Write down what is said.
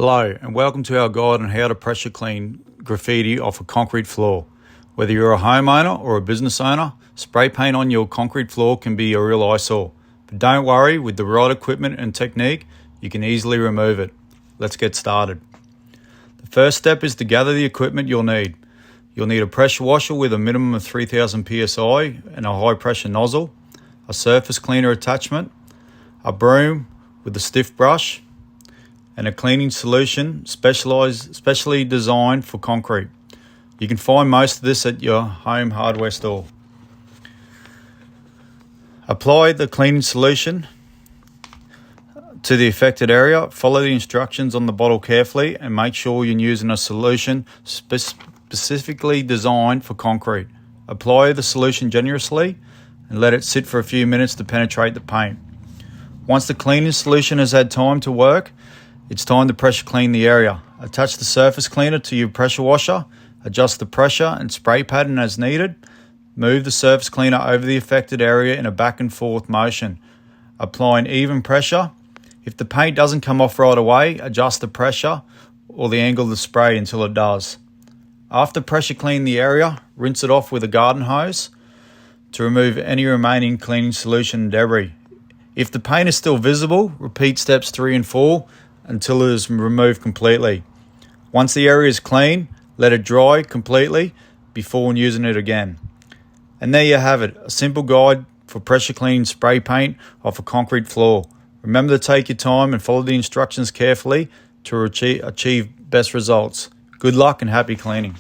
Hello and welcome to our guide on how to pressure clean graffiti off a concrete floor. Whether you're a homeowner or a business owner, spray paint on your concrete floor can be a real eyesore. But don't worry, with the right equipment and technique, you can easily remove it. Let's get started. The first step is to gather the equipment you'll need. You'll need a pressure washer with a minimum of 3000 psi and a high pressure nozzle, a surface cleaner attachment, a broom with a stiff brush, and a cleaning solution specially designed for concrete. You can find most of this at your home hardware store. Apply the cleaning solution to the affected area. Follow the instructions on the bottle carefully and make sure you're using a solution specifically designed for concrete. Apply the solution generously and let it sit for a few minutes to penetrate the paint. Once the cleaning solution has had time to work, it's time to pressure clean the area. Attach the surface cleaner to your pressure washer, adjust the pressure and spray pattern as needed. Move the surface cleaner over the affected area in a back and forth motion, applying even pressure. If the paint doesn't come off right away, adjust the pressure or the angle of the spray until it does. After pressure clean the area, rinse it off with a garden hose to remove any remaining cleaning solution and debris. If the paint is still visible, repeat steps 3 and 4 until it is removed completely. Once the area is clean, let it dry completely before using it again. And there you have it, a simple guide for pressure cleaning spray paint off a concrete floor. Remember to take your time and follow the instructions carefully to achieve best results. Good luck and happy cleaning.